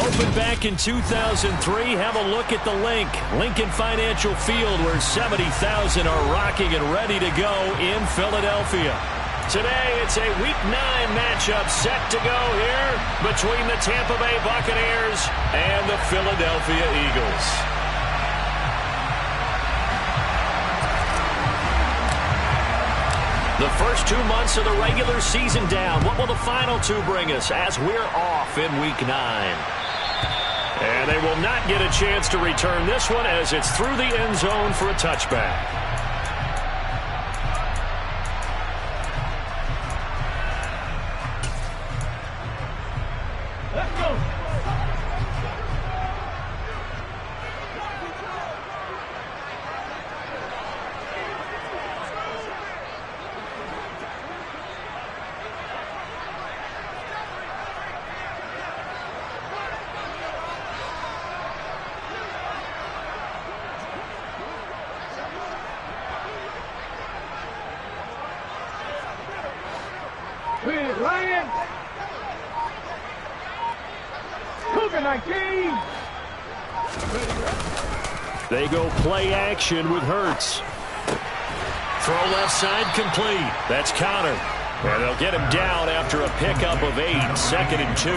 Opened back in 2003, have a look at the Lincoln Financial Field, where 70,000 are rocking and ready to go in Philadelphia. Today, it's a Week 9 matchup set to go here between the Tampa Bay Buccaneers and the Philadelphia Eagles. The first 2 months of the regular season down. What will the final 2 bring us as we're off in Week 9? And they will not get a chance to return this one as it's through the end zone for a touchback. Let's go. Ryan. Cougar 19. They go play action with Hurts. Throw left side complete. That's Connor. And they'll get him down after a pickup of 8, 2nd and 2.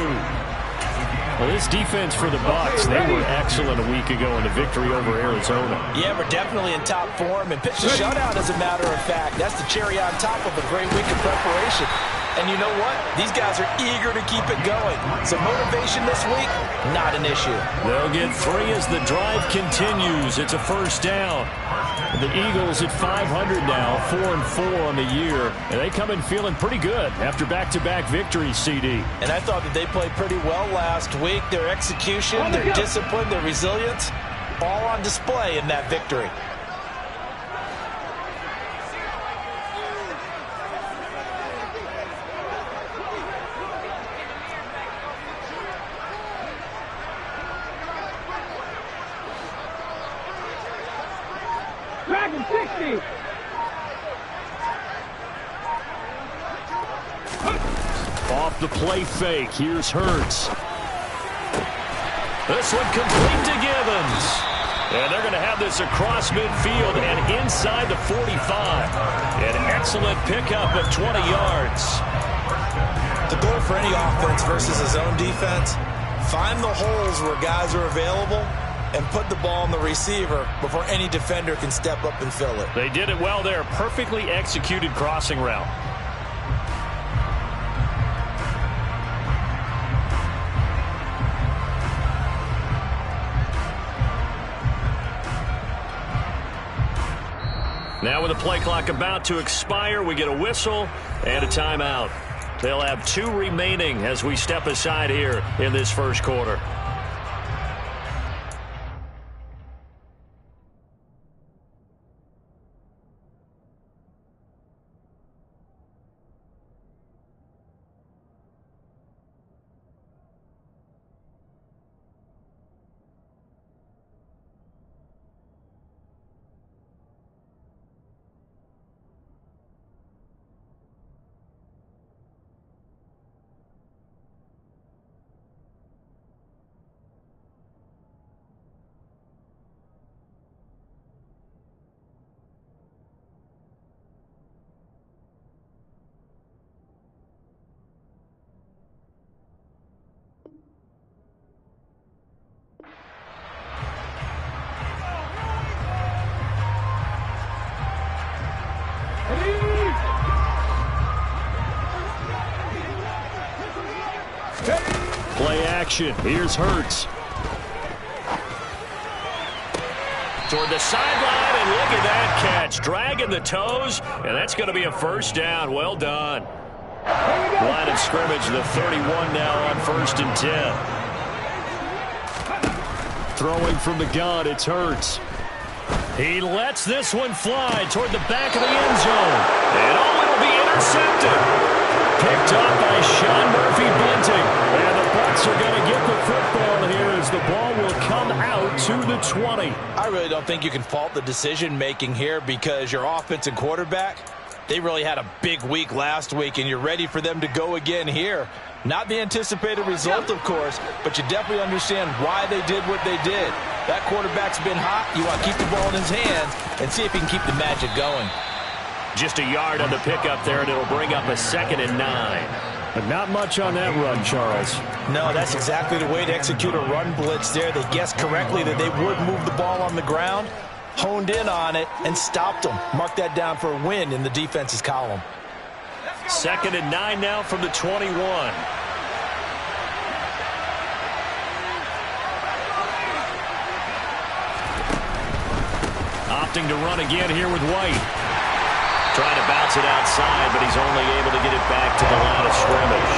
Well, this defense for the Bucs, they were excellent a week ago in the victory over Arizona. Yeah, we're definitely in top form and pitched a shutout, as a matter of fact. That's the cherry on top of a great week of preparation. And you know what? These guys are eager to keep it going. So motivation this week, not an issue. They'll get 3 as the drive continues. It's a first down. The Eagles at 500 now, 4-4 on the year. And they come in feeling pretty good after back-to-back victories, CD. And I thought that they played pretty well last week. Their execution, their discipline, their resilience, all on display in that victory. Dragon 60. Off the play fake, here's Hurts. This one complete to Givens. And they're going to have this across midfield and inside the 45. An excellent pickup of 20 yards. The goal for any offense versus his own defense, find the holes where guys are available and put the ball on the receiver before any defender can step up and fill it. They did it well there. Perfectly executed crossing route. Now with the play clock about to expire, we get a whistle and a timeout. They'll have 2 remaining as we step aside here in this first quarter. Play action. Here's Hurts. Toward the sideline, and look at that catch. Dragging the toes, and that's going to be a first down. Well done. Line of scrimmage, the 31 now on 1st and 10. Throwing from the gun, it's Hurts. He lets this one fly toward the back of the end zone. And it'll be intercepted. Picked up by Sean Murphy-Bunting. And the Bucs are going to get the football here as the ball will come out to the 20. I really don't think you can fault the decision-making here because your offensive quarterback They really had a big week last week, and you're ready for them to go again here. Not the anticipated result, of course, but you definitely understand why they did what they did. That quarterback's been hot. You want to keep the ball in his hands and see if he can keep the magic going. Just a yard on the pickup there, and it'll bring up a 2nd and 9. But not much on that run, Charles. No, that's exactly the way to execute a run blitz there. They guessed correctly that they would move the ball on the ground, honed in on it, and stopped them. Mark that down for a win in the defense's column. 2nd and 9 now from the 21. Opting to run again here with White. Trying to bounce it outside, but he's only able to get it back to the line of scrimmage.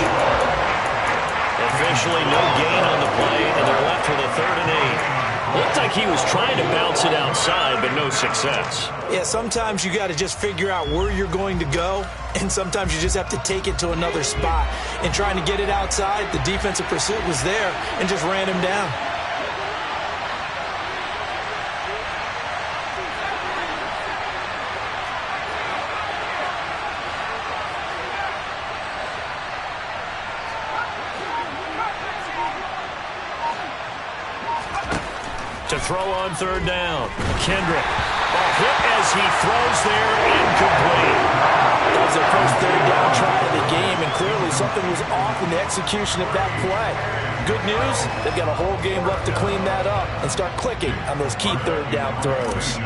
Officially no gain on the play, and they're left with a 3rd and 8. Looked like he was trying to bounce it outside, but no success. Yeah, sometimes you got to just figure out where you're going to go, and sometimes you just have to take it to another spot. And trying to get it outside, the defensive pursuit was there and just ran him down. To throw on 3rd down. Kendrick. A hit as he throws there, incomplete. That was their first 3rd down try of the game, and clearly something was off in the execution of that play. Good news, they've got a whole game left to clean that up and start clicking on those key 3rd down throws.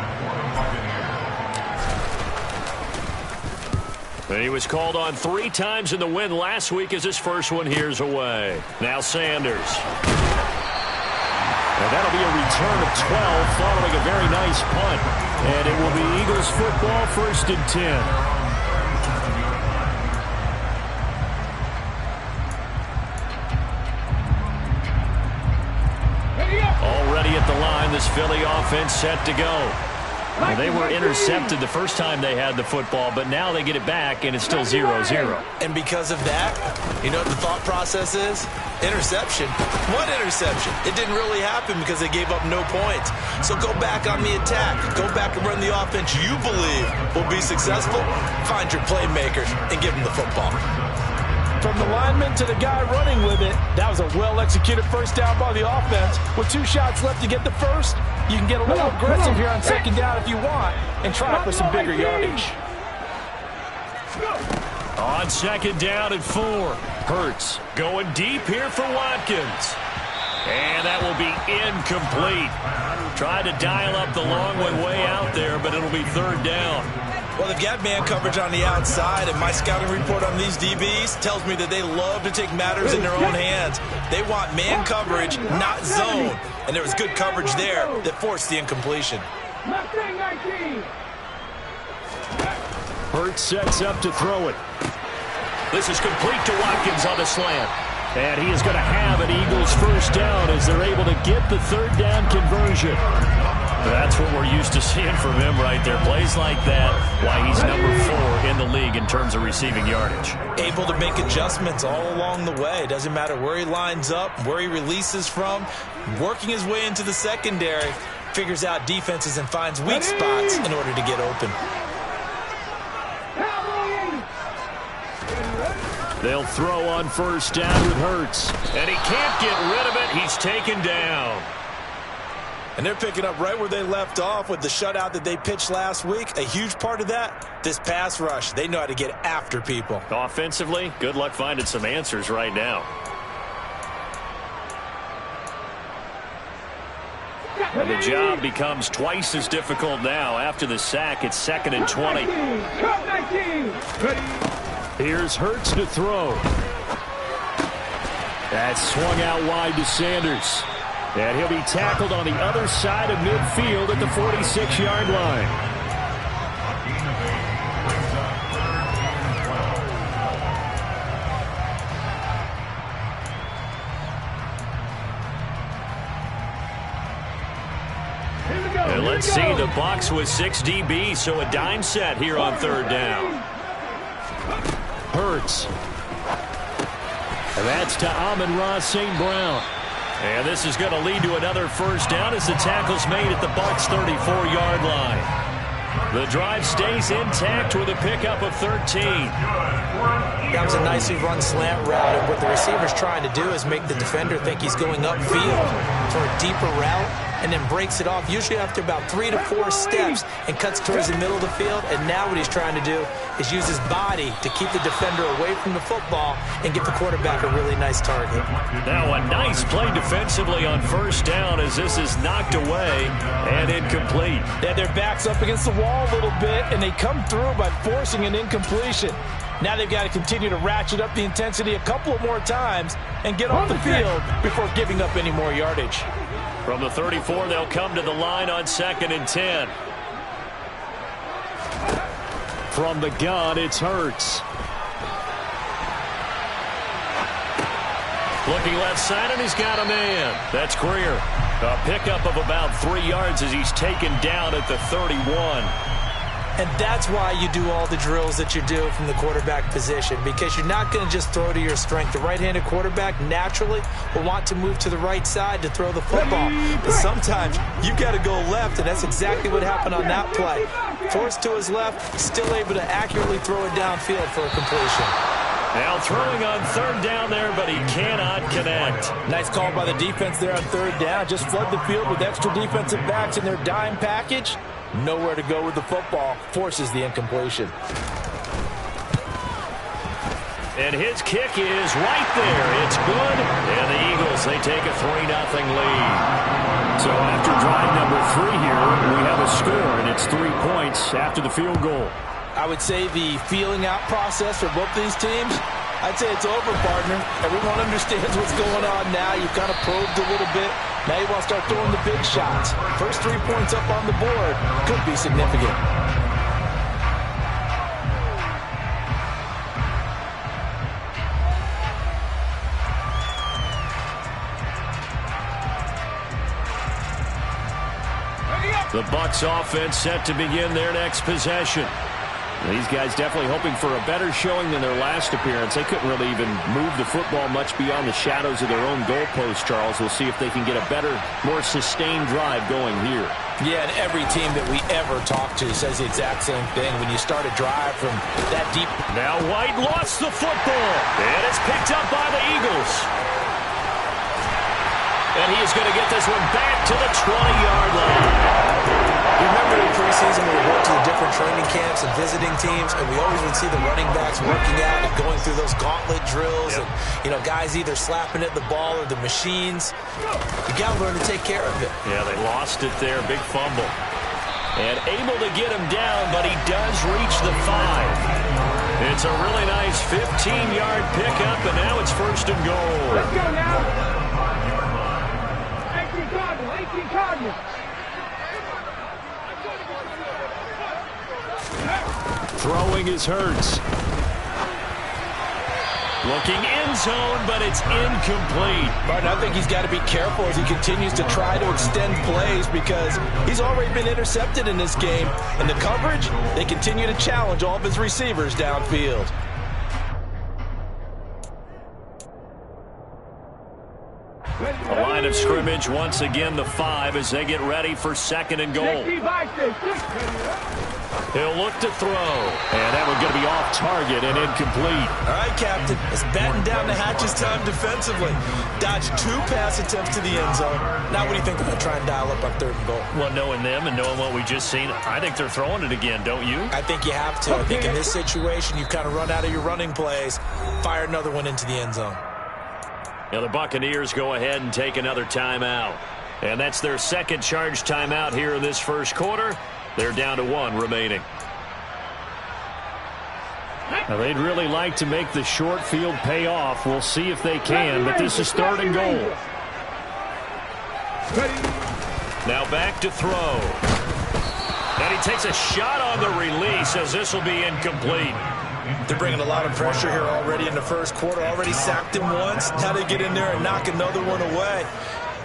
And he was called on 3 times in the win last week as his first one here's away. Now Sanders. And that'll be a return of 12 following a very nice punt. And it will be Eagles football, 1st and 10. Already at the line, this Philly offense set to go. Well, they were intercepted the first time they had the football, but now they get it back, and it's still 0-0. And because of that, you know what the thought process is? Interception. What interception? It didn't really happen because they gave up no points. So go back on the attack. Go back and run the offense you believe will be successful. Find your playmakers and give them the football. From the lineman to the guy running with it, that was a well-executed 1st down by the offense. With 2 shots left to get the first, you can get a little aggressive here on 2nd down if you want and try for some bigger yardage. On 2nd down and 4. Hurts going deep here for Watkins. And that will be incomplete. Tried to dial up the long one way out there, but it'll be 3rd down. Well, they've got man coverage on the outside, and my scouting report on these DBs tells me that they love to take matters in their own hands. They want man coverage, not zone. And there was good coverage there that forced the incompletion. Hurts sets up to throw it. This is complete to Watkins on the slant. And he is going to have an Eagles 1st down as they're able to get the 3rd down conversion. That's what we're used to seeing from him right there. Plays like that, why he's number 4 in the league in terms of receiving yardage. Able to make adjustments all along the way. Doesn't matter where he lines up, where he releases from. Working his way into the secondary, figures out defenses and finds weak spots in order to get open. They'll throw on 1st down with Hurts. And he can't get rid of it. He's taken down. And they're picking up right where they left off with the shutout that they pitched last week. A huge part of that, this pass rush. They know how to get after people. Offensively, good luck finding some answers right now. And the job becomes twice as difficult now. After the sack, it's 2nd and 20. Here's Hurts to throw. That's swung out wide to Sanders. And he'll be tackled on the other side of midfield at the 46-yard line. And let's see, the Bucs with 6 DBs, so a dime set here on 3rd down. Hurts. And that's to Amon-Ra St. Brown. And this is going to lead to another 1st down as the tackle's made at the Bucs' 34-yard line. The drive stays intact with a pickup of 13. That was a nicely run slant route, and what the receiver's trying to do is make the defender think he's going upfield for a deeper route, and then breaks it off, usually after about 3 to 4 steps, and cuts towards the middle of the field. And now what he's trying to do is use his body to keep the defender away from the football and give the quarterback a really nice target. Now a nice play defensively on first down as this is knocked away and incomplete. Yeah, their back's up against the wall a little bit, and they come through by forcing an incompletion. Now they've got to continue to ratchet up the intensity a couple of more times and get off the field before giving up any more yardage. From the 34, they'll come to the line on 2nd and 10. From the gun, it's Hurts. Looking left side, and he's got a man. That's Greer. A pickup of about 3 yards as he's taken down at the 31. And that's why you do all the drills that you do from the quarterback position, because you're not going to just throw to your strength. The right-handed quarterback naturally will want to move to the right side to throw the football. But sometimes you've got to go left, and that's exactly what happened on that play. Forced to his left, still able to accurately throw it downfield for a completion. Now throwing on 3rd down there, but he cannot connect. Nice call by the defense there on 3rd down. Just flood the field with extra defensive backs in their dime package. Nowhere to go with the football. Forces the incompletion. And his kick is right there. It's good. And the Eagles, they take a 3-0 lead. So after drive number 3 here, we have a score, and it's 3 points after the field goal. I would say the feeling out process for both these teams, I'd say it's over, partner. Everyone understands what's going on now. You've kind of probed a little bit. Now you want to start throwing the big shots. First 3 points up on the board could be significant. The Bucs offense set to begin their next possession. These guys definitely hoping for a better showing than their last appearance. They couldn't really even move the football much beyond the shadows of their own goalpost, Charles. We'll see if they can get a better, more sustained drive going here. Yeah, and every team that we ever talk to says the exact same thing. When you start a drive from that deep. Now White lost the football, and it's picked up by the Eagles. And he is going to get this one back to the 20-yard line. You remember in preseason we would go to the different training camps and visiting teams, and we always would see the running backs working out and going through those gauntlet drills. Yep. And, you know, guys either slapping at the ball or the machines. You got to learn to take care of it. Yeah, they lost it there. Big fumble. And able to get him down, but he does reach the 5. It's a really nice 15-yard pickup, and now it's 1st and goal. Let's go now. 18 Cardinals. Throwing is Hurts. Looking end zone, but it's incomplete. Martin, I think he's got to be careful as he continues to try to extend plays because he's already been intercepted in this game. And the coverage, they continue to challenge all of his receivers downfield. The line of scrimmage once again the 5 as they get ready for 2nd and goal. He'll look to throw, and that one's going to be off target and incomplete. All right, Captain, it's batten down the hatches time defensively. Dodged 2 pass attempts to the end zone. Now what do you think about trying to dial up on 3rd and goal? Well, knowing them and knowing what we just seen, I think they're throwing it again, don't you? I think you have to. I think in this situation, you've kind of run out of your running plays. Fire another one into the end zone. Now the Buccaneers go ahead and take another timeout. And that's their 2nd charge timeout here in this 1st quarter. They're down to 1 remaining. Now they'd really like to make the short field pay off. We'll see if they can, but this is 3rd and goal. Now back to throw. And he takes a shot on the release as this will be incomplete. They're bringing a lot of pressure here already in the 1st quarter. Already sacked him once. Now they get in there and knock another one away.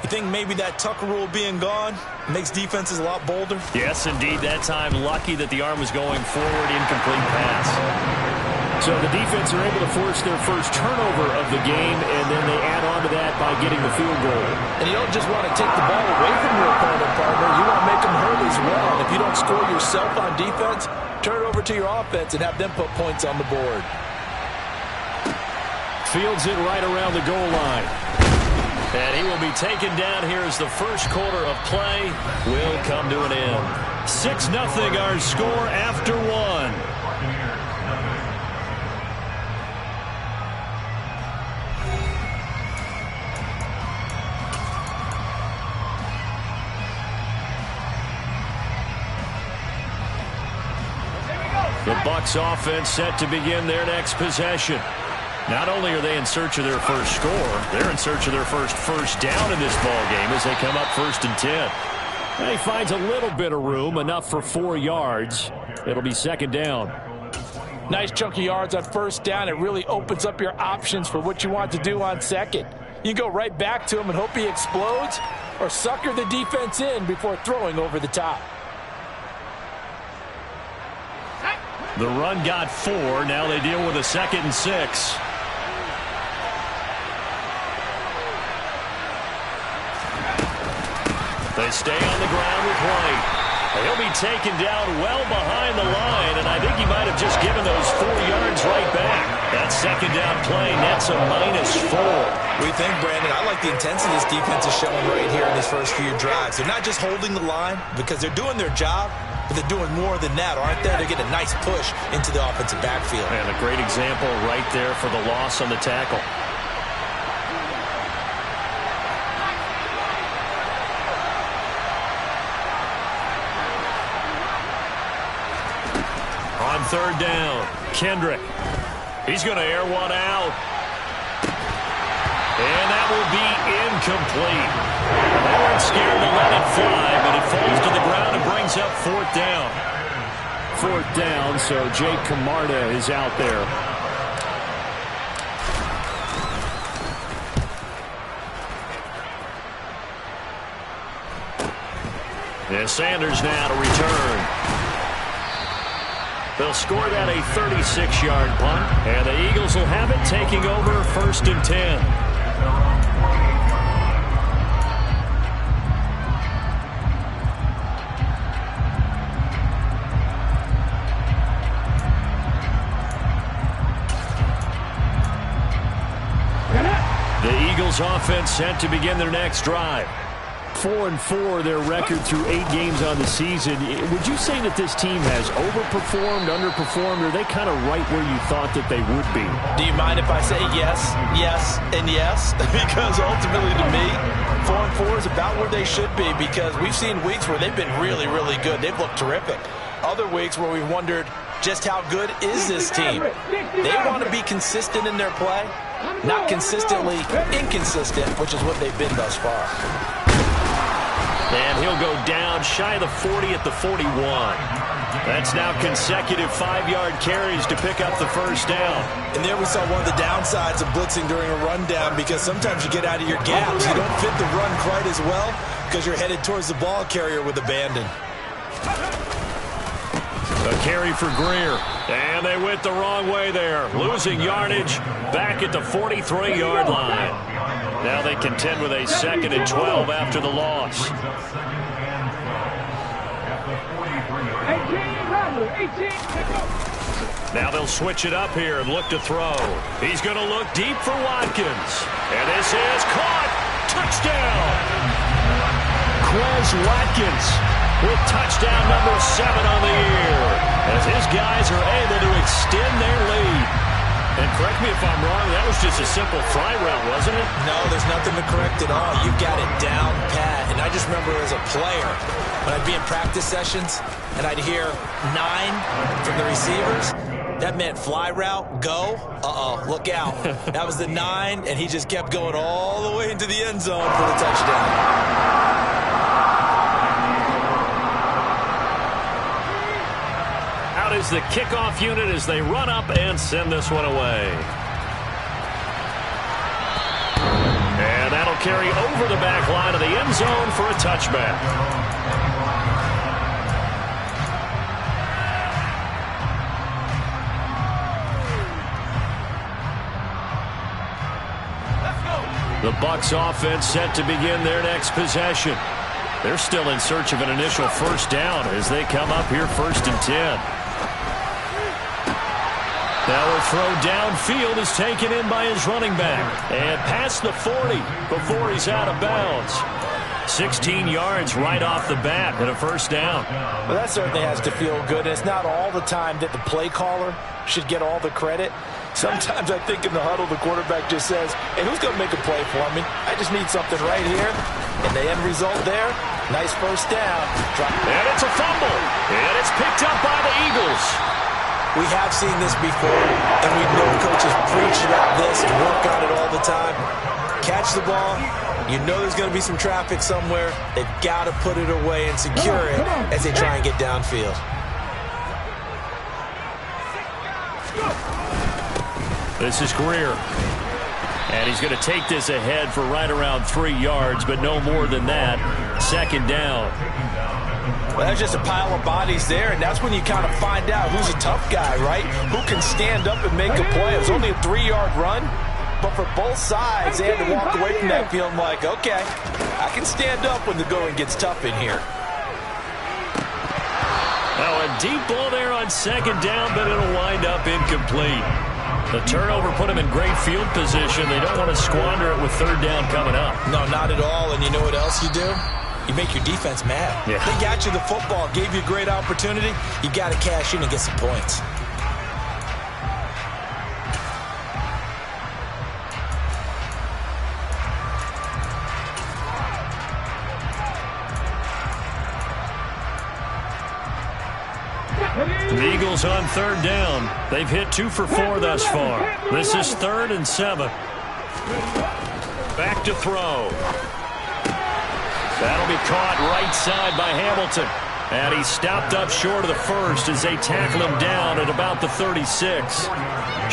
You think maybe that Tucker rule being gone makes defenses a lot bolder? Yes, indeed. That time lucky that the arm was going forward, incomplete pass. So the defense are able to force their first turnover of the game, and then they add on to that by getting the field goal. And you don't just want to take the ball away from your opponent, partner. You want to make them hurt as well. And if you don't score yourself on defense, turn it over to your offense and have them put points on the board. Fields it right around the goal line. And he will be taken down here as the first quarter of play will come to an end. 6-0 our score after one. The Bucs offense set to begin their next possession. Not only are they in search of their first score, they're in search of their first down in this ball game as they come up 1st and 10. And he finds a little bit of room, enough for 4 yards. It'll be 2nd down. Nice chunk of yards on 1st down. It really opens up your options for what you want to do on 2nd. You go right back to him and hope he explodes, or sucker the defense in before throwing over the top. The run got 4. Now they deal with a 2nd and 6. They stay on the ground with White. He'll be taken down well behind the line, and I think he might have just given those 4 yards right back. That 2nd down play nets a -4. We think, Brandon, I like the intensity this defense is showing right here in these first few drives. They're not just holding the line because they're doing their job, but they're doing more than that, aren't they? They're getting a nice push into the offensive backfield. And a great example right there for the loss on the tackle. On 3rd down, Kendrick. He's going to air one out. And that will be incomplete. They weren't scared to let it fly, but it falls to the ground and brings up 4th down. 4th down, so Jake Camarda is out there. And Sanders now to return. They'll score that a 36-yard punt, and the Eagles will have it taking over 1st and 10. The Eagles offense set to begin their next drive. 4-4 their record through 8 games on the season. Would you say that this team has overperformed, underperformed, or are they kind of right where you thought that they would be? Do you mind if I say yes, yes, and yes? Because ultimately to me, 4-4 is about where they should be, because we've seen weeks where they've been really, really good. They've looked terrific. Other weeks where we've wondered just how good is this team. They want to be consistent in their play, not consistently inconsistent, which is what they've been thus far. And he'll go down shy of the 40 at the 41. That's now consecutive 5-yard carries to pick up the 1st down. And there we saw one of the downsides of blitzing during a rundown, because sometimes you get out of your gaps. You don't fit the run quite as well because you're headed towards the ball carrier with abandon. A carry for Greer. And they went the wrong way there. Losing yardage back at the 43-yard line. Now they contend with a 2nd and 12 after the loss. 18. Now they'll switch it up here and look to throw. He's going to look deep for Watkins. And this is caught. Touchdown. Quez Watkins with touchdown number 7 on the year, as his guys are able to extend their lead. And correct me if I'm wrong, that was just a simple fly route, wasn't it? No, there's nothing to correct at all. You got it down pat. And I just remember as a player, when I'd be in practice sessions and I'd hear 9 from the receivers, that meant fly route, go. Look out. That was the 9, and he just kept going all the way into the end zone for the touchdown. Is the kickoff unit as they run up and send this one away. And that'll carry over the back line of the end zone for a touchback. The Bucs offense set to begin their next possession. They're still in search of an initial first down as they come up here 1st and 10. Now a throw downfield is taken in by his running back. And past the 40 before he's out of bounds. 16 yards right off the bat and a first down. Well, that certainly has to feel good. And it's not all the time that the play caller should get all the credit. Sometimes I think in the huddle, the quarterback just says, hey, who's going to make a play for me? I just need something right here. And the end result there, nice first down. And it's a fumble. And it's picked up by the Eagles. We have seen this before, and we know coaches preach about this and work on it all the time. Catch the ball. You know there's going to be some traffic somewhere. They've got to put it away and secure it as they try and get downfield. This is Greer. And he's going to take this ahead for right around 3 yards, but no more than that. 2nd down. Well, that's just a pile of bodies there, and that's when you kind of find out who's a tough guy, right? Who can stand up and make a play. It was only a 3-yard run, but for both sides, they had to walk away from that feeling like, okay, I can stand up when the going gets tough in here. Now a deep ball there on 2nd down, but it'll wind up incomplete. The turnover put them in great field position. They don't want to squander it with 3rd down coming up. No, not at all, and you know what else you do? You make your defense mad. Yeah. They got you the football, gave you a great opportunity. You got to cash in and get some points. The Eagles on 3rd down. They've hit 2 for 4 thus far. This is 3rd and 7. Back to throw. That'll be caught right side by Hamilton. And he's stopped up short of the first as they tackle him down at about the 36.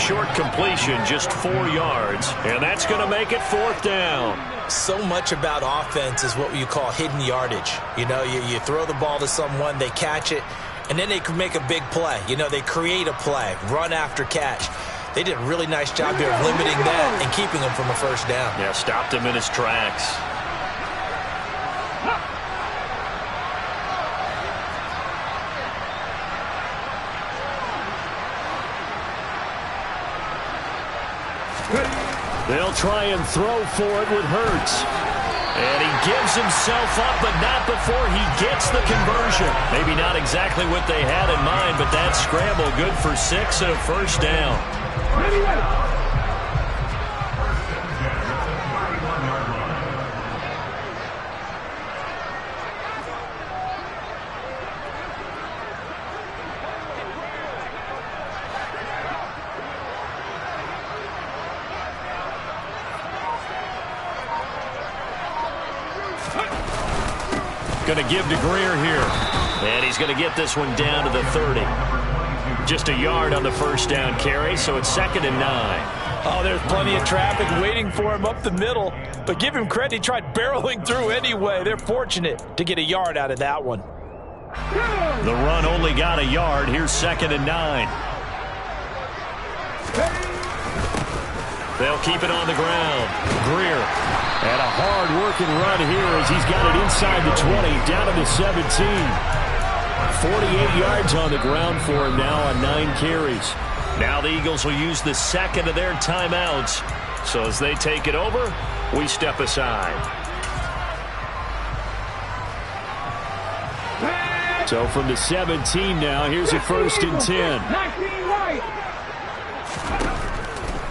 Short completion, just 4 yards. And that's going to make it 4th down. So much about offense is what you call hidden yardage. You know, you throw the ball to someone, they catch it, and then they can make a big play. You know, they create a play, run after catch. They did a really nice job here of limiting that and keeping him from a first down. Yeah, stopped him in his tracks. They'll try and throw for it with Hurts. And he gives himself up, but not before he gets the conversion. Maybe not exactly what they had in mind, but that scramble good for 6 and a first down. Going to give to Greer here. And he's going to get this one down to the 30. Just a yard on the first down carry, so it's 2nd and 9. Oh, there's plenty of traffic waiting for him up the middle. But give him credit, he tried barreling through anyway. They're fortunate to get a yard out of that one. The run only got a yard. Here's 2nd and 9. They'll keep it on the ground. Greer. And a hard-working run here as he's got it inside the 20, down to the 17. 48 yards on the ground for him now on 9 carries. Now the Eagles will use the 2nd of their timeouts. So as they take it over, we step aside. So from the 17 now, here's a 1st and 10.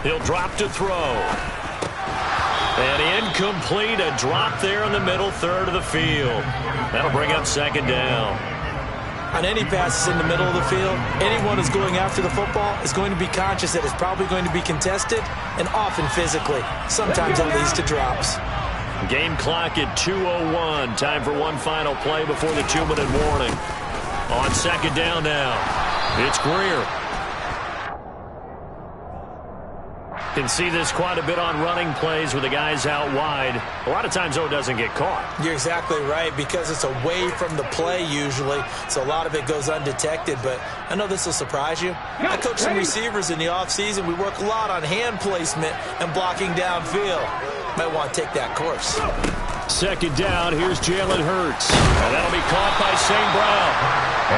He'll drop to throw. And incomplete, a drop there in the middle third of the field. That'll bring up 2nd down. On any passes in the middle of the field, anyone who's going after the football is going to be conscious that it's probably going to be contested, and often physically. Sometimes it leads to drops. Game clock at 2:01. Time for one final play before the 2-minute warning. On 2nd down now, it's Greer. Can see this quite a bit on running plays with the guys out wide. A lot of times, though, it doesn't get caught. You're exactly right, because it's away from the play usually, so a lot of it goes undetected. But I know this will surprise you. I coach some receivers in the offseason. We work a lot on hand placement and blocking downfield. might want to take that course. Second down, here's Jalen Hurts. And that'll be caught by St. Brown.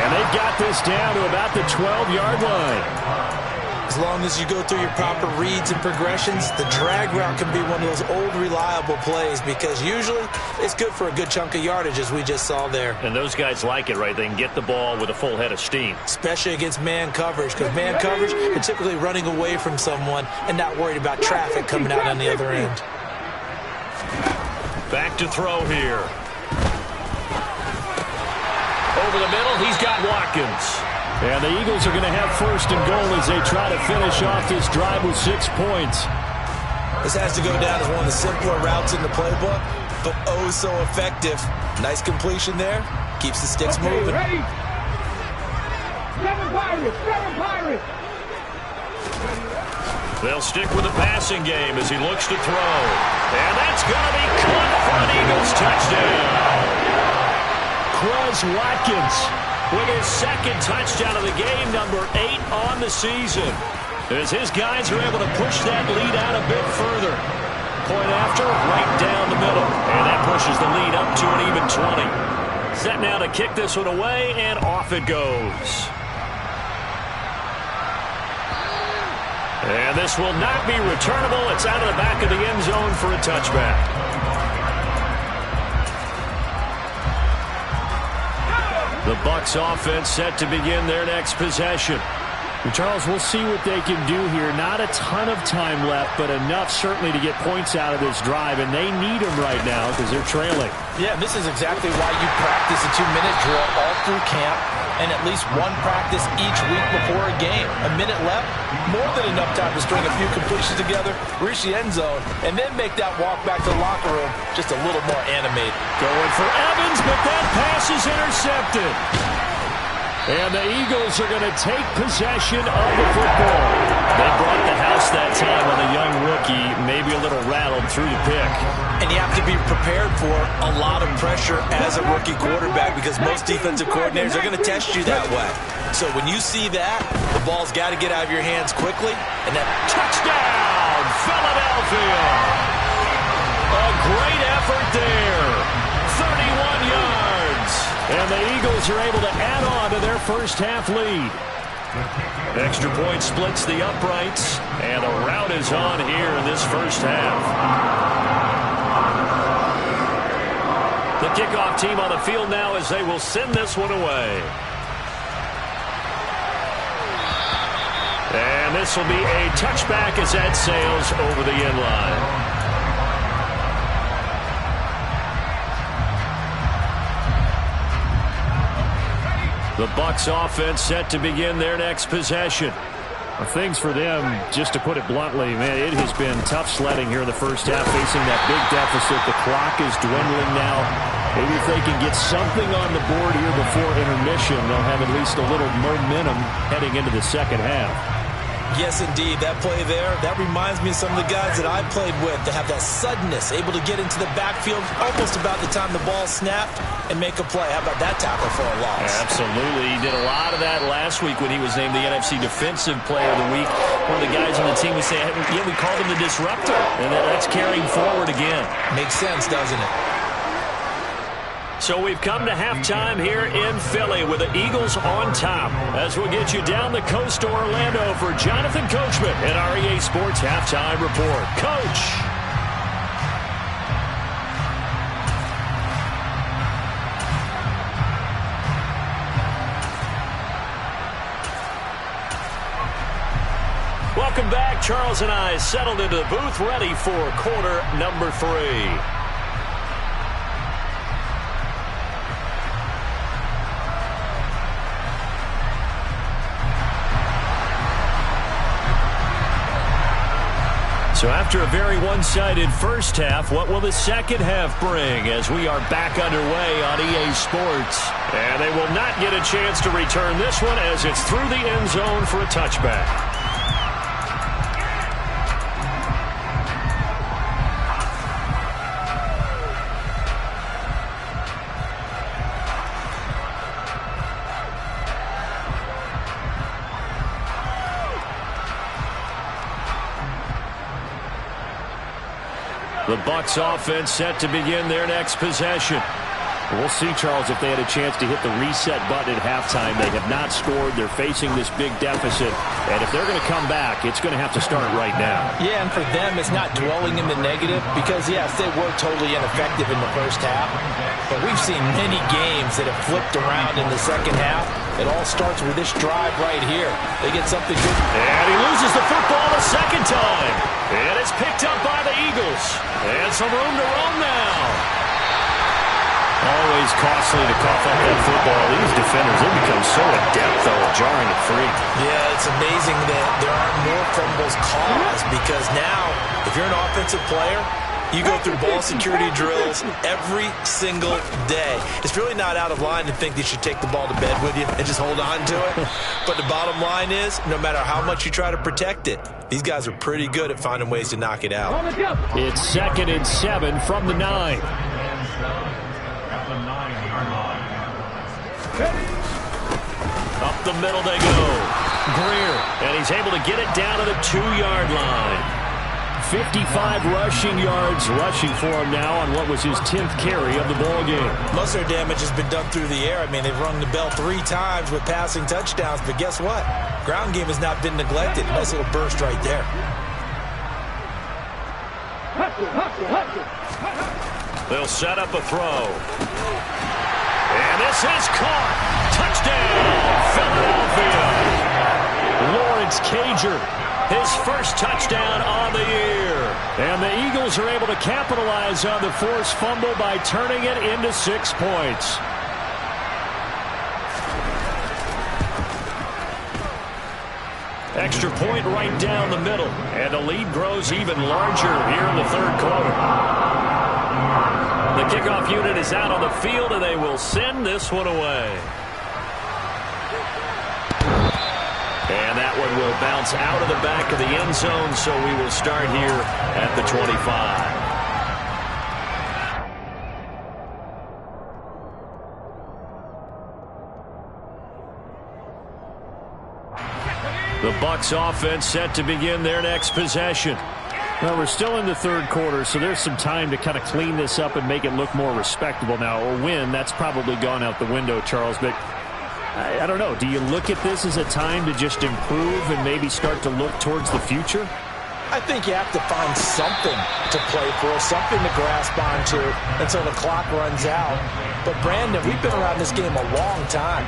And they've got this down to about the 12-yard line. As long as you go through your proper reads and progressions, the drag route can be one of those old reliable plays because usually it's good for a good chunk of yardage, as we just saw there. And those guys like it, right? They can get the ball with a full head of steam. Especially against man coverage, because man coverage, you're typically running away from someone and not worried about traffic coming out on the other end. Back to throw here. Over the middle, he's got Watkins. And the Eagles are going to have first and goal as they try to finish off this drive with 6 points. This has to go down as one of the simpler routes in the playbook, but oh so effective. Nice completion there. Keeps the sticks moving. Ready? Seven Pirates. They'll stick with the passing game as he looks to throw. And that's going to be caught for an Eagles touchdown. Quez Watkins with his second touchdown of the game, number 8 on the season. As his guys are able to push that lead out a bit further. Point after, right down the middle. And that pushes the lead up to an even 20. Set now to kick this one away, and off it goes. And this will not be returnable. It's out of the back of the end zone for a touchback. The Bucs offense set to begin their next possession. And Charles, we'll see what they can do here. Not a ton of time left, but enough certainly to get points out of this drive, and they need them right now because they're trailing. Yeah, this is exactly why you practice a 2-minute drill all through camp and at least one practice each week before a game. A minute left, more than enough time to string a few completions together, reach the end zone, and then make that walk back to the locker room just a little more animated. Going for Evans, but that pass is intercepted. And the Eagles are going to take possession of the football. They brought the house that time on the young rookie, maybe a little rattled through the pick. And you have to be prepared for a lot of pressure as a rookie quarterback because most defensive coordinators are going to test you that way. So when you see that, the ball's got to get out of your hands quickly. And that touchdown, Philadelphia! A great effort there. 31 yards. And the Eagles are able to add on to their first half lead. Extra point splits the uprights, and a rout is on here in this first half. The kickoff team on the field now as they will send this one away. And this will be a touchback as that sails over the end line. The Bucs offense set to begin their next possession. Well, things for them, just to put it bluntly, man, it has been tough sledding here in the first half, facing that big deficit. The clock is dwindling now. Maybe if they can get something on the board here before intermission, they'll have at least a little momentum heading into the second half. Yes, indeed. That play there, that reminds me of some of the guys that I played with that have that suddenness, able to get into the backfield almost about the time the ball snapped and make a play. How about that tackle for a loss? Absolutely. He did a lot of that last week when he was named the NFC Defensive Player of the Week. One of the guys on the team was saying, yeah, we called him the disruptor. And that's carrying forward again. Makes sense, doesn't it? So we've come to halftime here in Philly with the Eagles on top. As we'll get you down the coast to Orlando for Jonathan Coachman at our EA Sports Halftime Report. Coach. Welcome back. Charles and I settled into the booth, ready for quarter number 3. So after a very one-sided first half, what will the second half bring as we are back underway on EA Sports? And they will not get a chance to return this one as it's through the end zone for a touchback. The Bucs offense set to begin their next possession. We'll see, Charles, if they had a chance to hit the reset button at halftime. They have not scored. They're facing this big deficit. And if they're going to come back, it's going to have to start right now. Yeah, and for them, it's not dwelling in the negative because, yes, they were totally ineffective in the first half. But we've seen many games that have flipped around in the second half. It all starts with this drive right here. They get something good. And he loses the football a second time. And it's picked up by the Eagles. And some room to run now. Always costly to cough up that football. These defenders, they become so adept, though, at jarring it free. Yeah, it's amazing that there aren't more fumbles caused because now, if you're an offensive player, you go through ball security drills every single day. It's really not out of line to think that you should take the ball to bed with you and just hold on to it. But the bottom line is, no matter how much you try to protect it, these guys are pretty good at finding ways to knock it out. It's 2nd and 7 from the 9. Up the middle they go. Greer, and he's able to get it down to the 2-yard line. 55 rushing yards rushing for him now on what was his 10th carry of the ball game. Most of their damage has been done through the air. I mean, they've rung the bell 3 times with passing touchdowns, but guess what? Ground game has not been neglected. Nice little burst right there. They'll set up a throw. And this is caught. Touchdown, Philadelphia. Lawrence Cager, his first touchdown on the year. And the Eagles are able to capitalize on the forced fumble by turning it into 6 points. Extra point right down the middle. And the lead grows even larger here in the third quarter. The kickoff unit is out on the field, and they will send this one away. And that one will bounce out of the back of the end zone, so we will start here at the 25. The Bucs offense set to begin their next possession. Well, we're still in the third quarter, so there's some time to kind of clean this up and make it look more respectable now. A win, that's probably gone out the window, Charles, but I don't know. Do you look at this as a time to just improve and maybe start to look towards the future? I think you have to find something to play for, something to grasp onto until the clock runs out. But, Brandon, we've been around this game a long time.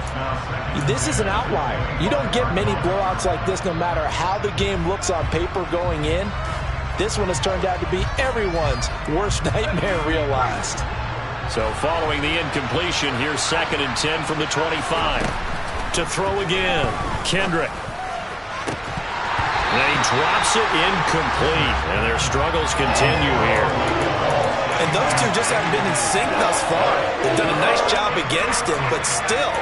This is an outlier. You don't get many blowouts like this no matter how the game looks on paper going in. This one has turned out to be everyone's worst nightmare realized. So following the incompletion, here's 2nd and 10 from the 25. To throw again, Kendrick. And he drops it incomplete, and their struggles continue here. And those two just haven't been in sync thus far. They've done a nice job against him, but still,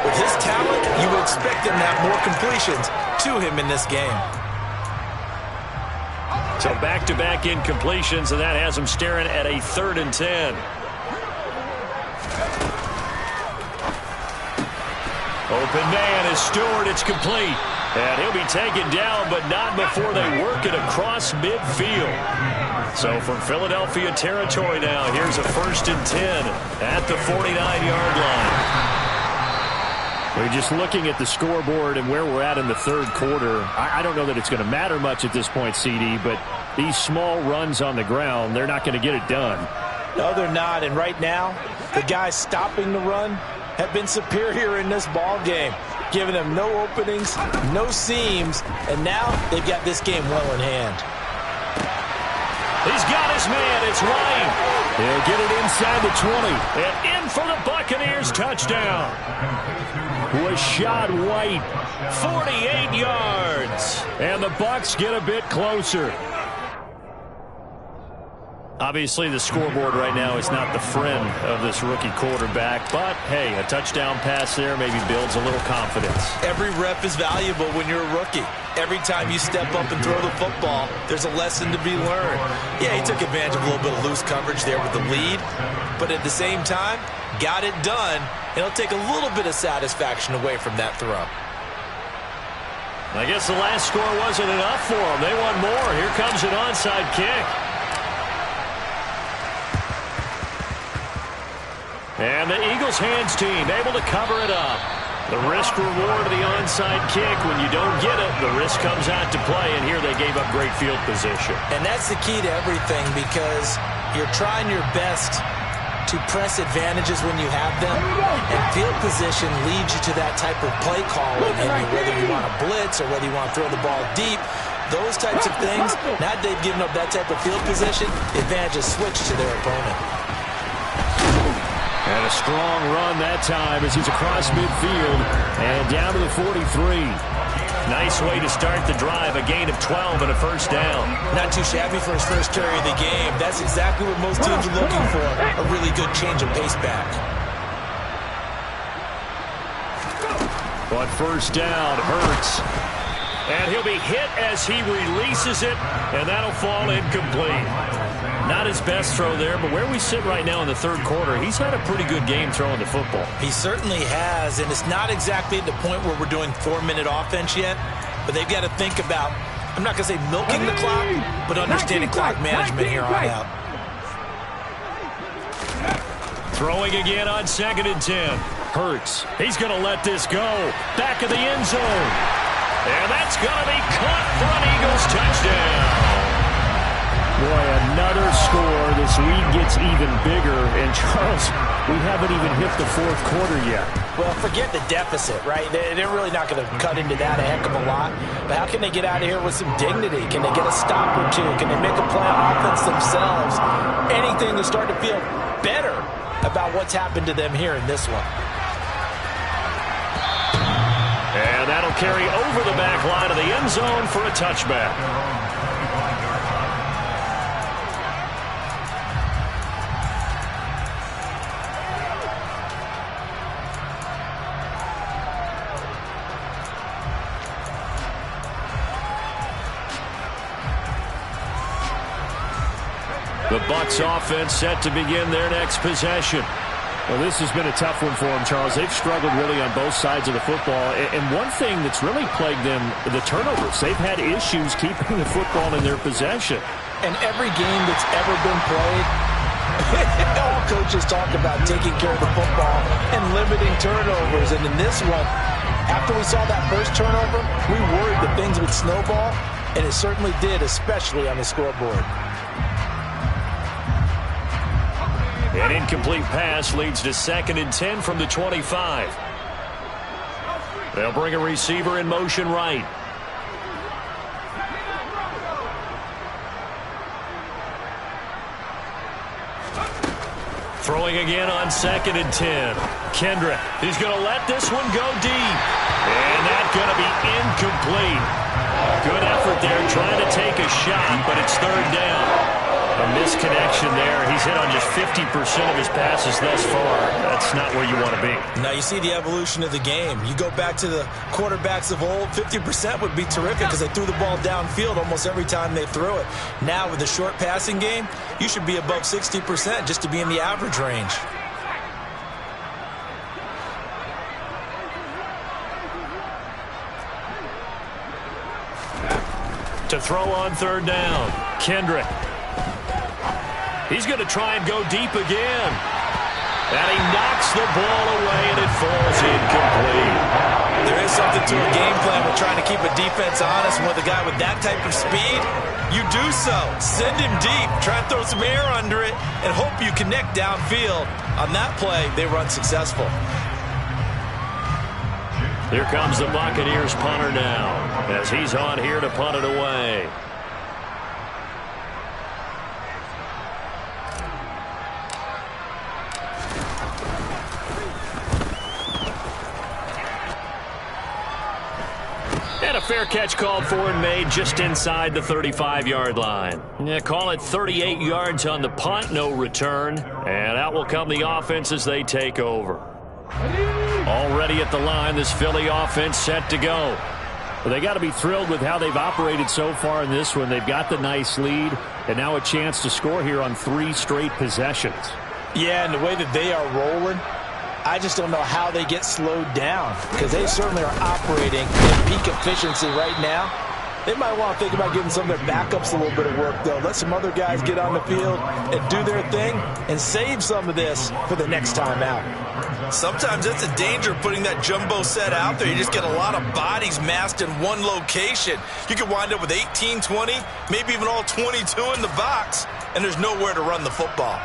with his talent, you would expect him to have more completions to him in this game. So back-to-back incompletions, and that has him staring at a 3rd and 10. Open man is Stewart. It's complete. And he'll be taken down, but not before they work it across midfield. So from Philadelphia territory now, here's a 1st and 10 at the 49-yard line. We're just looking at the scoreboard and where we're at in the third quarter. I don't know that it's going to matter much at this point, CD, but these small runs on the ground, they're not going to get it done. No, they're not. And right now, the guys stopping the run have been superior in this ball game, giving them no openings, no seams, and now they've got this game well in hand. He's got his man. It's Ryan. He'll get it inside the 20. And in for the Buccaneers touchdown. Rashad White, 48 yards. And the Bucs get a bit closer. Obviously, the scoreboard right now is not the friend of this rookie quarterback. But, hey, a touchdown pass there maybe builds a little confidence. Every rep is valuable when you're a rookie. Every time you step up and throw the football, there's a lesson to be learned. Yeah, he took advantage of a little bit of loose coverage there with the lead. But at the same time, got it done. And it'll take a little bit of satisfaction away from that throw. I guess the last score wasn't enough for them. They want more. Here comes an onside kick. And the Eagles hands team able to cover it up. The risk reward of the onside kick. When you don't get it, the risk comes out to play, and here they gave up great field position. And that's the key to everything, because you're trying your best to press advantages when you have them, and field position leads you to that type of play calling. And whether you want to blitz or whether you want to throw the ball deep, those types of things, now that they've given up that type of field position, the advantage is switched to their opponent. And a strong run that time as he's across midfield and down to the 43. Nice way to start the drive, a gain of 12 and a first down. Not too shabby for his first carry of the game. That's exactly what most teams are looking for, a really good change of pace back. But first down, Hurts. And he'll be hit as he releases it, and that'll fall incomplete. Not his best throw there, but where we sit right now in the third quarter, he's had a pretty good game throwing the football. He certainly has, and it's not exactly at the point where we're doing 4-minute offense yet, but they've got to think about, I'm not going to say milking the clock, but understanding clock management here on out. Throwing again on 2nd and 10. Hurts. He's going to let this go. Back of the end zone. And that's going to be caught for an Eagles touchdown. Boy, another score. This lead gets even bigger. And, Charles, we haven't even hit the fourth quarter yet. Well, forget the deficit, right? They're really not going to cut into that a heck of a lot. But how can they get out of here with some dignity? Can they get a stop or two? Can they make a play on offense themselves? Anything to start to feel better about what's happened to them here in this one. And that'll carry over the back line of the end zone for a touchback. The Bucs offense set to begin their next possession. Well, this has been a tough one for them, Charles. They've struggled really on both sides of the football. And one thing that's really plagued them, the turnovers. They've had issues keeping the football in their possession. And every game that's ever been played, all coaches talk about taking care of the football and limiting turnovers. And in this one, after we saw that first turnover, we worried that things would snowball, and it certainly did, especially on the scoreboard. An incomplete pass leads to 2nd and 10 from the 25. They'll bring a receiver in motion right. Throwing again on 2nd and 10. Kendrick, he's going to let this one go deep. And that's going to be incomplete. Good effort there trying to take a shot, but it's third down. A misconnection there. He's hit on just 50% of his passes thus far. That's not where you want to be. Now you see the evolution of the game. You go back to the quarterbacks of old, 50% would be terrific because they threw the ball downfield almost every time they threw it. Now with the short passing game, you should be above 60% just to be in the average range. To throw on third down, Kendrick. He's going to try and go deep again. And he knocks the ball away, and it falls incomplete. There is something to a game plan with trying to keep a defense honest. And with a guy with that type of speed, you do so. Send him deep. Try and throw some air under it and hope you connect downfield. On that play, they were unsuccessful. Here comes the Buccaneers punter now as he's on here to punt it away. And a fair catch called for and made just inside the 35-yard line. Yeah, call it 38 yards on the punt, no return. And out will come the offense as they take over. Already at the line, this Philly offense set to go. Well, they got to be thrilled with how they've operated so far in this one. They've got the nice lead, and now a chance to score here on 3 straight possessions. Yeah, and the way that they are rolling, I just don't know how they get slowed down because they certainly are operating at peak efficiency right now. They might want to think about giving some of their backups a little bit of work, though. Let some other guys get on the field and do their thing and save some of this for the next time out. Sometimes that's the danger of putting that jumbo set out there. You just get a lot of bodies massed in one location. You could wind up with 18, 20, maybe even all 22 in the box, and there's nowhere to run the football.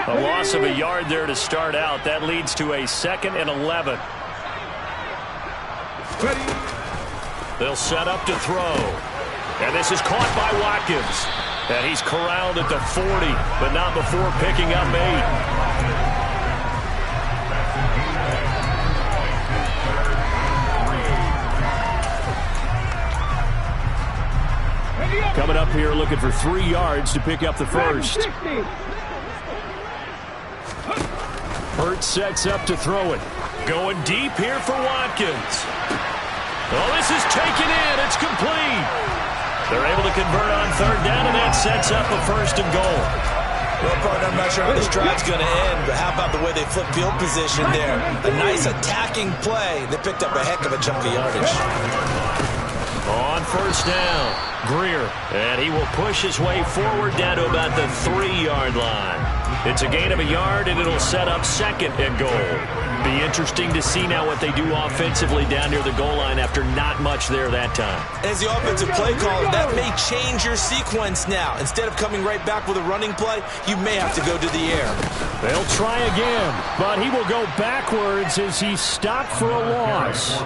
A loss of a yard there to start out. That leads to a 2nd and 11. They'll set up to throw. And this is caught by Watkins. And he's corralled at the 40, but not before picking up 8. Coming up here looking for 3 yards to pick up the first. Hurts sets up to throw it. Going deep here for Watkins. Oh, this is taken in. It's complete. They're able to convert on 3rd down, and that sets up a 1st and goal. Well, partner, I'm not sure how this drive's going to end, but how about the way they flip field position there? A nice attacking play. They picked up a heck of a chunk of yardage. On 1st down, Greer. And he will push his way forward down to about the 3-yard line. It's a gain of a yard, and it'll set up 2nd and goal. Be interesting to see now what they do offensively down near the goal line after not much there that time. As the offensive play caller, that may change your sequence now. Instead of coming right back with a running play, you may have to go to the air. They'll try again, but he will go backwards as he's stopped for a loss.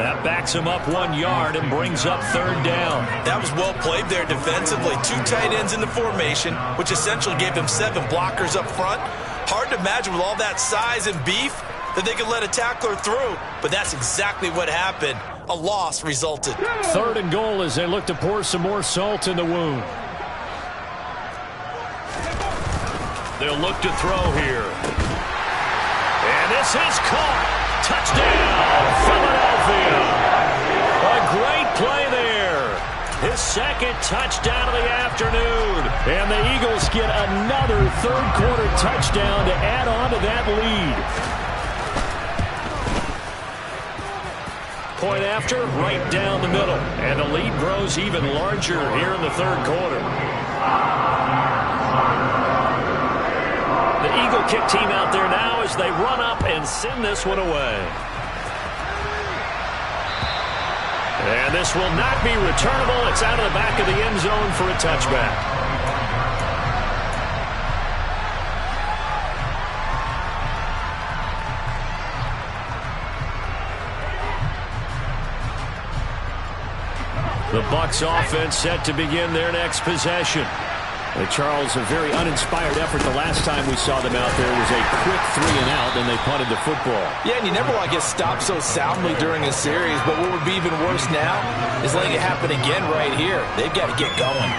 That backs him up 1 yard and brings up 3rd down. That was well played there defensively. 2 tight ends in the formation, which essentially gave them 7 blockers up front. Hard to imagine with all that size and beef that they could let a tackler through, but that's exactly what happened. A loss resulted. 3rd and goal as they look to pour some more salt in the wound. They'll look to throw here. And this is caught. Touchdown, Philadelphia. A great play there. His 2nd touchdown of the afternoon. And the Eagles get another 3rd quarter touchdown to add on to that lead. Point after, right down the middle. And the lead grows even larger here in the 3rd quarter. The Eagle kick team out there now as they run up and send this one away. And this will not be returnable. It's out of the back of the end zone for a touchback. The Bucs offense set to begin their next possession. Charles, a very uninspired effort the last time we saw them out there. It was a quick 3-and-out, and they punted the football. Yeah, and you never want to get stopped so soundly during a series, but what would be even worse now is letting it happen again right here. They've got to get going.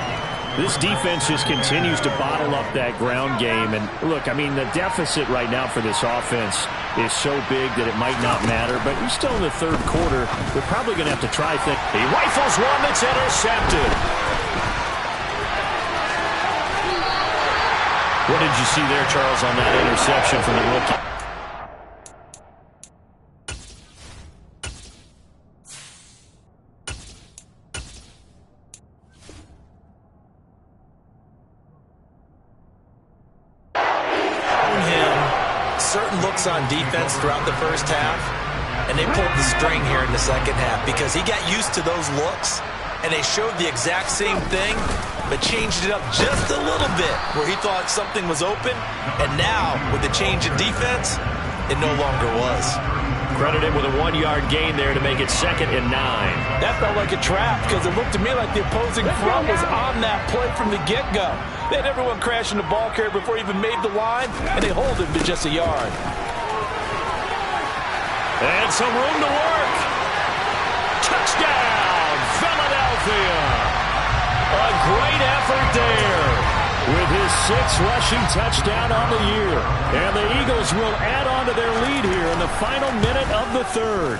This defense just continues to bottle up that ground game. And look, I mean, the deficit right now for this offense is so big that it might not matter. But you're still in the 3rd quarter. They're probably going to have to try things. He rifles one that's intercepted. What did you see there, Charles, on that interception from the rookie? Certain looks on defense throughout the first half, and they pulled the string here in the 2nd half because he got used to those looks, and they showed the exact same thing, but changed it up just a little bit where he thought something was open, and now, with the change in defense, it no longer was. Credited with a 1-yard gain there to make it 2nd and 9. That felt like a trap because it looked to me like the opposing front was on that play from the get-go. They had everyone crashing the ball carrier before he even made the line, and they hold him to just a yard. And some room to work. Touchdown, Philadelphia. A great effort there with his 6th rushing touchdown on the year. And the Eagles will add on to their lead here in the final minute of the 3rd.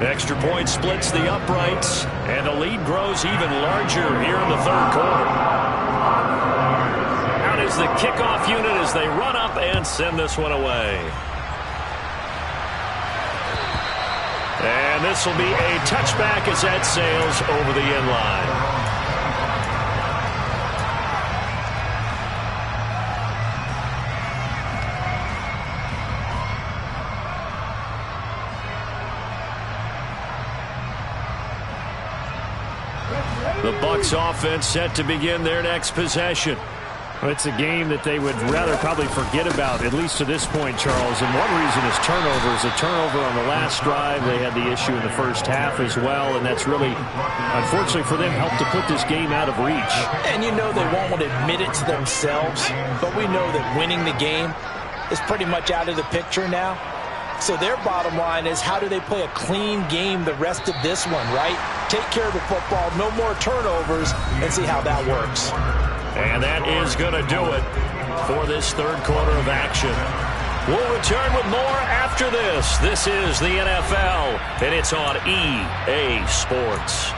Extra point splits the uprights, and the lead grows even larger here in the 3rd quarter. Out is the kickoff unit as they run up and send this one away. And this will be a touchback as that sails over the end line. The Bucs offense set to begin their next possession. Well, it's a game that they would rather probably forget about, at least to this point, Charles. And one reason is turnovers. A turnover on the last drive. They had the issue in the first half as well, and that's really, unfortunately for them, helped to put this game out of reach. And you know they won't want to admit it to themselves, but we know that winning the game is pretty much out of the picture now. So their bottom line is, how do they play a clean game the rest of this one, right? Take care of the football, no more turnovers, and see how that works. And that is going to do it for this third quarter of action. We'll return with more after this. This is the NFL, and it's on EA Sports.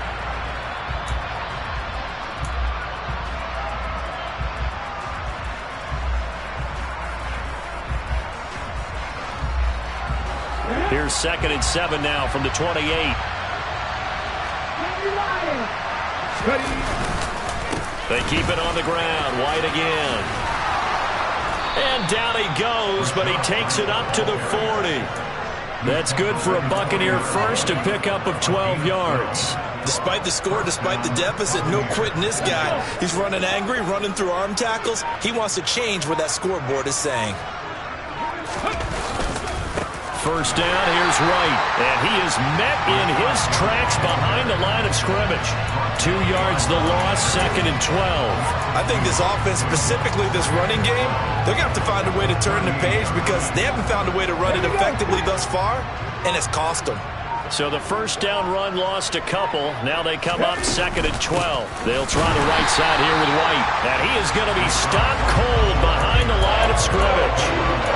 Here's 2nd and 7 now from the 28. They keep it on the ground. White again. And down he goes, but he takes it up to the 40. That's good for a Buccaneer first, a pickup of 12 yards. Despite the score, despite the deficit, no quitting this guy. He's running angry, running through arm tackles. He wants to change what that scoreboard is saying. First down, here's Wright, and he is met in his tracks behind the line of scrimmage. 2 yards the loss, 2nd and 12. I think this offense, specifically this running game, they're going to have to find a way to turn the page because they haven't found a way to run it effectively thus far, and it's cost them. So the first down run lost a couple. Now they come up 2nd and 12. They'll try the right side here with White. And he is going to be stopped cold behind the line of scrimmage.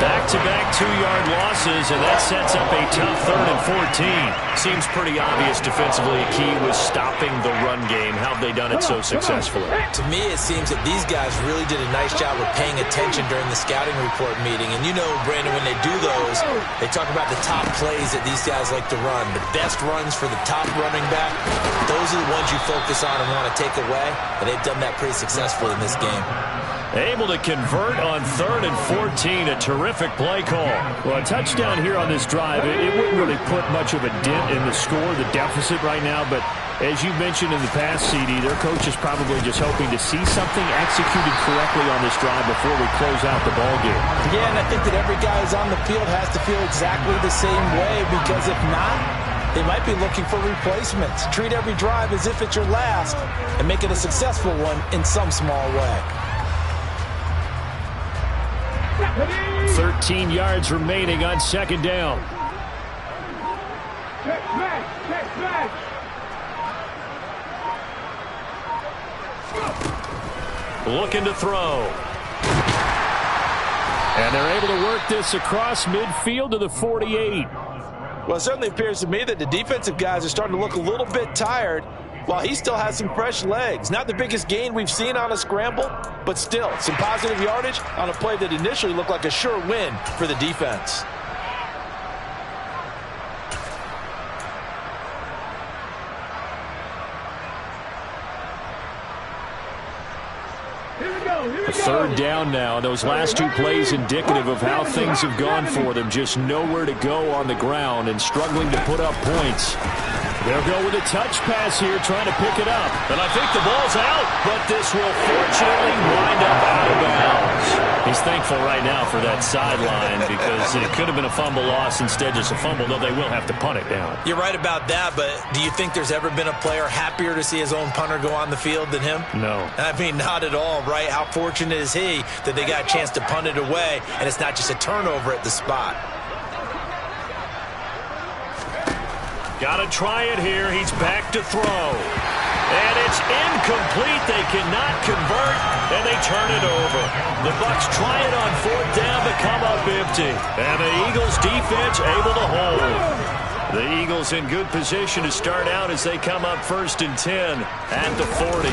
Back-to-back 2-yard losses, and that sets up a tough 3rd and 14. Seems pretty obvious defensively a key was stopping the run game. How have they done it so successfully? To me, it seems that these guys really did a nice job of paying attention during the scouting report meeting. And you know, Brandon, when they do those, they talk about the top plays that these guys like to run. The best runs for the top running back, those are the ones you focus on and want to take away. And they've done that pretty successfully in this game. Able to convert on 3rd and 14, a terrific play call. Well, a touchdown here on this drive, it wouldn't really put much of a dent in the score, the deficit right now, but as you mentioned in the past, CD, their coach is probably just hoping to see something executed correctly on this drive before we close out the ball game. Yeah, and I think that every guy who's on the field has to feel exactly the same way, because if not, they might be looking for replacements. Treat every drive as if it's your last and make it a successful one in some small way. 13 yards remaining on 2nd down. Check back. Looking to throw. And they're able to work this across midfield to the 48. Well, it certainly appears to me that the defensive guys are starting to look a little bit tired, while he still has some fresh legs. Not the biggest gain we've seen on a scramble, but still some positive yardage on a play that initially looked like a sure win for the defense. Third down now. Those last two plays indicative of how things have gone for them. Just nowhere to go on the ground and struggling to put up points. They'll go with a touch pass here, trying to pick it up. And I think the ball's out, but this will fortunately wind up out of bounds. He's thankful right now for that sideline because it could have been a fumble loss, instead just a fumble, though they will have to punt it down. You're right about that, but do you think there's ever been a player happier to see his own punter go on the field than him? No. I mean, not at all, right? How fortunate is he that they got a chance to punt it away, and it's not just a turnover at the spot. Got to try it here. He's back to throw. And it's incomplete. They cannot convert, and they turn it over. The Bucs try it on 4th down, but come up empty. And the Eagles defense able to hold. The Eagles in good position to start out as they come up 1st and 10 at the 40.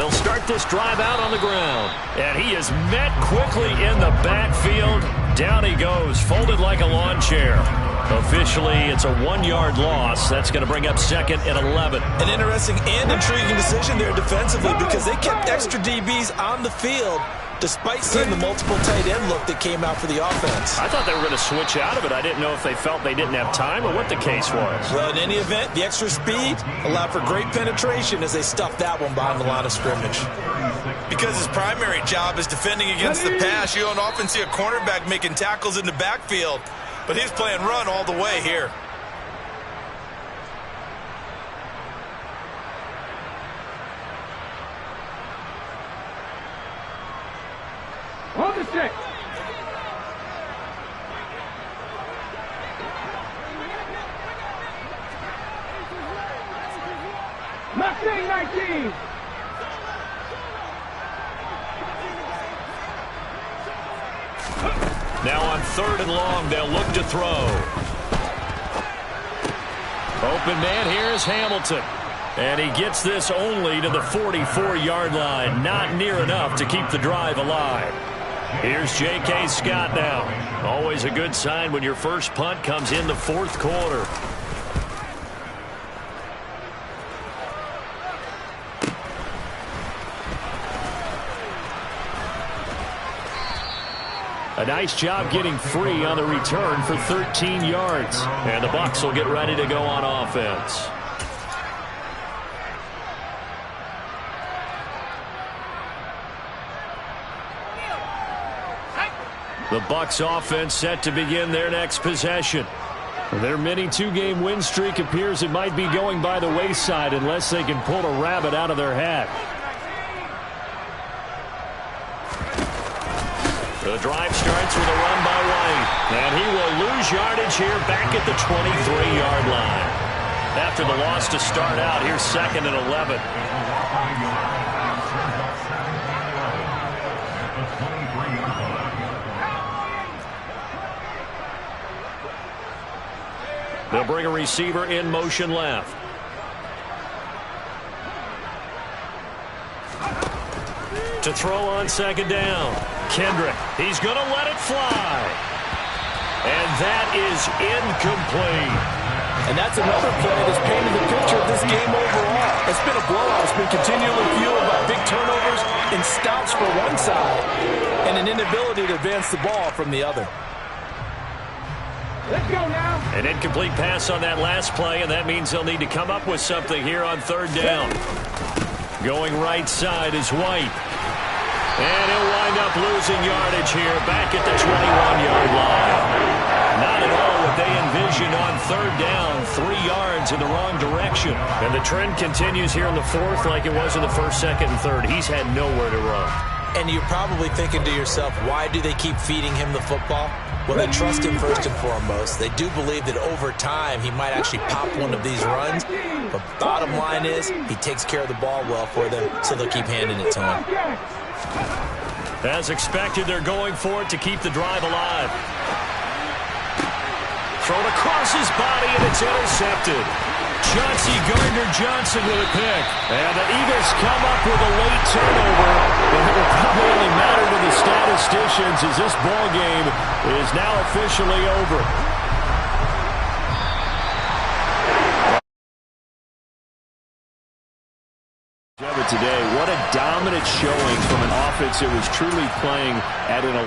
They'll start this drive out on the ground. And he is met quickly in the backfield. Down he goes, folded like a lawn chair. Officially, it's a 1-yard loss. That's going to bring up 2nd and 11. An interesting and intriguing decision there defensively because they kept extra DBs on the field despite seeing the multiple tight end look that came out for the offense. I thought they were going to switch out of it. I didn't know if they felt they didn't have time or what the case was. Well, in any event, the extra speed allowed for great penetration as they stuffed that one behind the line of scrimmage. Because his primary job is defending against the pass, you don't often see a cornerback making tackles in the backfield. But he's playing run all the way here. Hold the stick. Mustang 19. Now on 3rd and long, they'll look to throw. Open man, here's Hamilton. And he gets this only to the 44-yard line. Not near enough to keep the drive alive. Here's J.K. Scott now. Always a good sign when your first punt comes in the 4th quarter. A nice job getting free on the return for 13 yards. And the Bucs will get ready to go on offense. The Bucs offense set to begin their next possession. Their mini 2-game win streak appears it might be going by the wayside unless they can pull a rabbit out of their hat. The drive starts with a run by White. And he will lose yardage here back at the 23-yard line. After the loss to start out, here's 2nd and 11. They'll bring a receiver in motion left. To throw on 2nd down. Kendrick, he's going to let it fly. And that is incomplete. And that's another play that's painted the picture of this game overall. It's been a blowout. It's been continually fueled by big turnovers and stops for one side and an inability to advance the ball from the other. Let's go now. An incomplete pass on that last play, and that means they'll need to come up with something here on 3rd down. Going right side is White. And he'll wind up losing yardage here back at the 21-yard line. Not at all what they envisioned on 3rd down. 3 yards in the wrong direction. And the trend continues here in the 4th like it was in the 1st, 2nd, and 3rd. He's had nowhere to run. And you're probably thinking to yourself, why do they keep feeding him the football? Well, they trust him first and foremost. They do believe that over time he might actually pop one of these runs. But bottom line is he takes care of the ball well for them, so they'll keep handing it to him. As expected, they're going for it to keep the drive alive. Thrown across his body, and it's intercepted. Chauncey Gardner-Johnson with a pick. And the Eagles come up with a late turnover. And it will probably only matter to the statisticians as this ball game is now officially over. Today, what a dominant showing from an offense that was truly playing at an